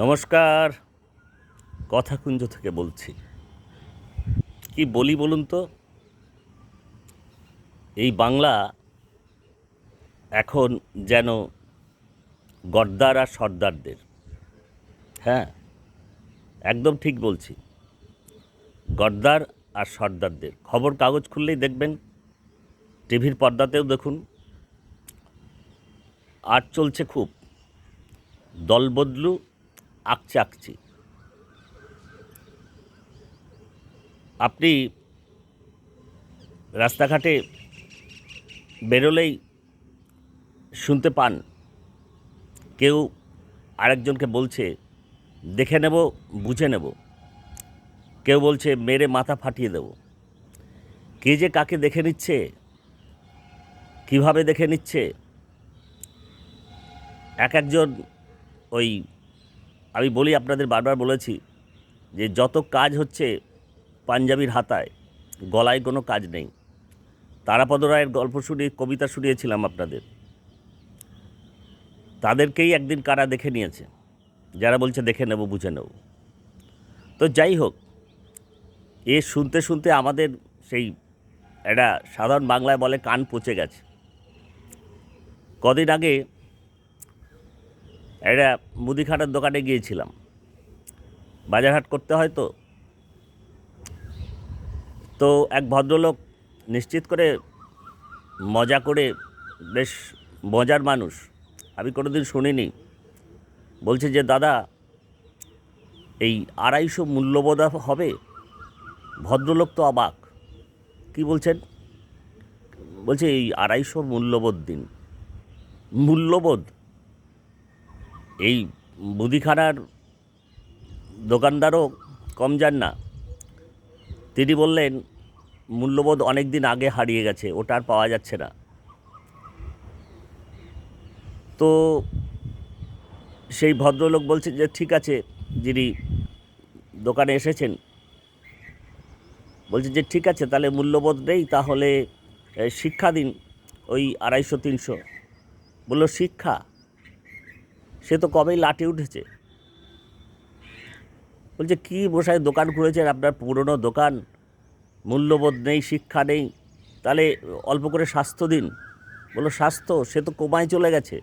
নমস্কার, কথাকুঞ্জ থেকে বলছি। কি বলি বলুন তো? এই বাংলা এখন যেন গদ্দার আর সর্দারদের। হ্যাঁ, একদম ঠিক বলছি। গদ্দার আর সর্দারদের খবর কাগজ খুললেই দেখবেন, টিভির পর্দাতেও দেখুন, আর চলছে খুব দলবদলু, আকচি আকচি। আপনি রাস্তাঘাটে বেরোলেই শুনতে পান কেউ আরেকজনকে বলছে, দেখে নেব, বুঝে নেব। কেউ বলছে, মেরে মাথা ফাটিয়ে দেব। কে যে কাকে দেখে নিচ্ছে, কিভাবে দেখে নিচ্ছে, এক একজন ওই, আমি বলি, আপনাদের বারবার বলেছি যে যত কাজ হচ্ছে পাঞ্জাবির হাতায়, গলায় কোনো কাজ নেই। তারাপদ রায়ের গল্প শুনিয়ে, কবিতা শুনিয়েছিলাম আপনাদের। তাদেরকেই একদিন কারা দেখে নিয়েছে, যারা বলছে দেখে নেব, বুঝে নেব। তো যাই হোক, এ শুনতে শুনতে আমাদের সেই একটা সাধারণ বাংলায় বলে কান পচে গেছে। কদিন আগে একটা মুদিখানার দোকানে গিয়েছিলাম, বাজারহাট করতে হয় তো। তো এক ভদ্রলোক নিশ্চিত করে মজা করে, বেশ মজার মানুষ, আমি কোনোদিন শুনিনি, বলছে যে দাদা, এই 250 মূল্যবোধ হবে? ভদ্রলোক তো অবাক, কি বলছেন? বলছে এই 250 মূল্যবোধ দিন। মূল্যবোধ? এই মুদিখানার দোকানদারও কম যান না। তিনি বললেন, মূল্যবোধ অনেক দিন আগে হারিয়ে গেছে, ওটা আর পাওয়া যাচ্ছে না। তো সেই ভদ্রলোক বলছে যে ঠিক আছে, যিনি দোকানে এসেছেন বলছে যে ঠিক আছে, তাহলে মূল্যবোধ নেই, তাহলে শিক্ষা দিন, ওই 250-300। বললো শিক্ষা? সে তো কবেই লাটে উঠেছে। বলছে কি বসায় দোকান খুলেছেন, আপনার পুরনো দোকান, মূল্যবোধ নেই, শিক্ষা নেই, তাহলে অল্প করে স্বাস্থ্য দিন। বললো স্বাস্থ্য? সে তো কোমায় চলে গেছে।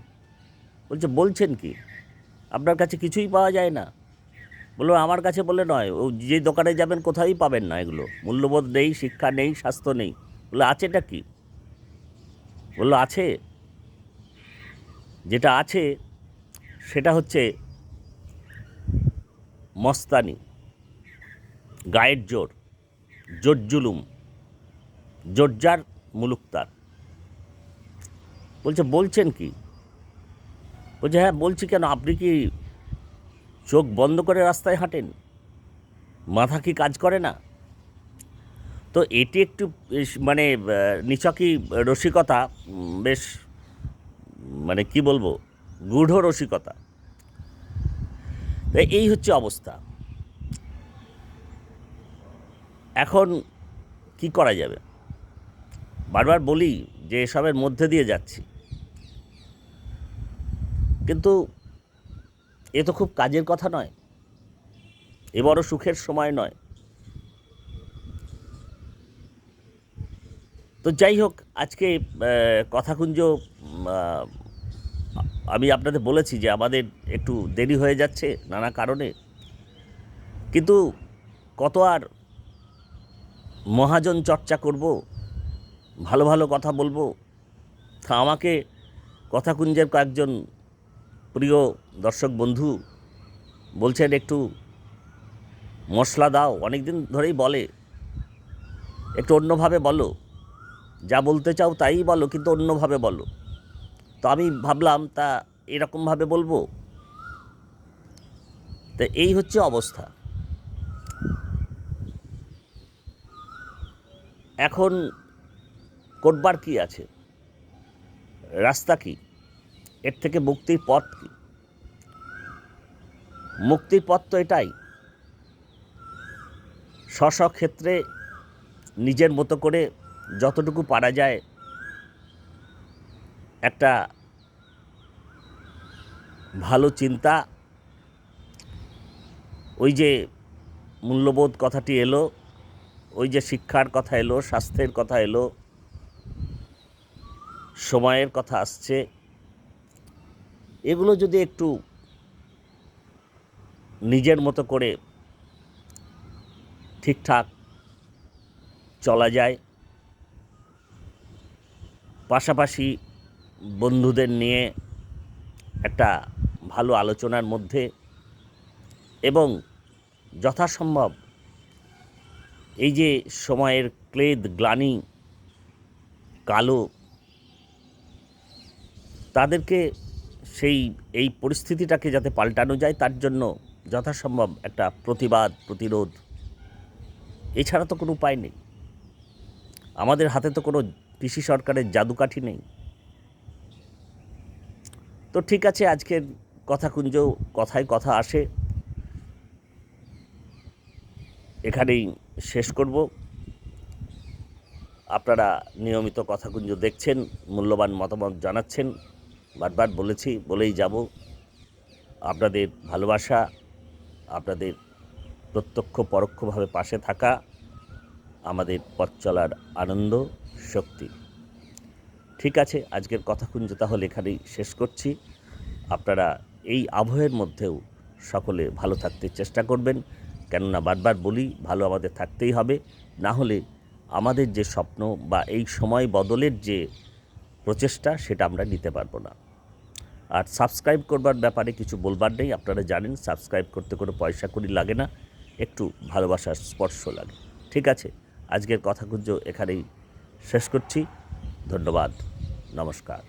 বলছে বলছেন কি, আপনার কাছে কিছুই পাওয়া যায় না? বললো আমার কাছে বলে নয়, ও যে দোকানে যাবেন কোথায়ই পাবেন না এগুলো, মূল্যবোধ নেই, শিক্ষা নেই, স্বাস্থ্য নেই। বললো আছেটা কি? বললো আছে, যেটা আছে সেটা হচ্ছে মস্তানি, গায়ের জোর, জোর জুলুম, জোরজার মুলুকতার। বলছে বলছেন কি? বলছে হ্যাঁ বলছি। কেন, আপনি কি চোখ বন্ধ করে রাস্তায় হাঁটেন? মাথা কি কাজ করে না? তো এটি একটু মানে নিছকই রসিকতা, বেশ মানে কি বলবো, গূঢ় রসিকতা। তো এই হচ্ছে অবস্থা। এখন কি করা যাবে? বারবার বলি যে এসবের মধ্যে দিয়ে যাচ্ছি, কিন্তু এ তো খুব কাজের কথা নয়, এ বড় সুখের সময় নয়। তো যাই হোক, আজকে কথাকুঞ্জ, আহ, আমি আপনাদের বলেছি যে আমাদের একটু দেরি হয়ে যাচ্ছে নানা কারণে, কিন্তু কত আর মহাজন চর্চা করব, ভালো ভালো কথা বলবো। তা আমাকে কথাকুঞ্জের কয়েকজন প্রিয় দর্শক বন্ধু বলছেন একটু মশলা দাও, অনেক দিন ধরেই বলে একটু অন্যভাবে বলো, যা বলতে চাও তাই বলো, কিন্তু অন্যভাবে বলো। তো আমি ভাবলাম, তা এরকমভাবে বলবো। তো এই হচ্ছে অবস্থা। এখন করবার কি আছে? রাস্তা কি? এর থেকে মুক্তির পথ কি? মুক্তির পথ তো এটাই, স্ব ক্ষেত্রে নিজের মতো করে যতটুকু পারা যায় একটা ভালো চিন্তা, ওই যে মূল্যবোধ কথাটি এলো, ওই যে শিক্ষার কথা এলো, স্বাস্থ্যের কথা এলো, সময়ের কথা আসছে, এগুলো যদি একটু নিজের মতো করে ঠিকঠাক চলা যায়, পাশাপাশি বন্ধুদের নিয়ে একটা ভালো আলোচনার মধ্যে এবং যথাসম্ভব এই যে সময়ের ক্লেদ গ্লানি কালো, তাদেরকে এই পরিস্থিতিটাকে যাতে পাল্টানো যায় তার জন্য যথাসম্ভব একটা প্রতিবাদ প্রতিরোধ, এছাড়া তো কোনো উপায় নেই। আমাদের হাতে তো কোনো পিসি সরকারের জাদুকাঠি নেই। তো ঠিক আছে, আজকের কথাকুঞ্জ কথায় কথা আসে, এখানেই শেষ করব। আপনারা নিয়মিত কথাকুঞ্জ দেখছেন, মূল্যবান মতামত জানাচ্ছেন, বারবার বলেছি, বলেই যাব। আপনাদের ভালোবাসা, আপনাদের প্রত্যক্ষ পরোক্ষভাবে পাশে থাকা আমাদের পথ চলার আনন্দ, শক্তি। ঠিক আছে, আজকের কথাকুঞ্জ তাহলে এখানেই শেষ করছি। আপনারা এই আবহের মধ্যেও সকলে ভালো থাকতে চেষ্টা করবেন, কেননা বারবার বলি ভালো আমাদের থাকতেই হবে, না হলে আমাদের যে স্বপ্ন বা এই সময় বদলের যে প্রচেষ্টা সেটা আমরা নিতে পারবো না। আর সাবস্ক্রাইব করবার ব্যাপারে কিছু বলবার নেই, আপনারা জানেন সাবস্ক্রাইব করতে কোনো পয়সা কড়ি লাগে না, একটু ভালোবাসার স্পর্শ লাগে। ঠিক আছে, আজকের কথাগুলো এখানেই শেষ করছি। ধন্যবাদ, নমস্কার।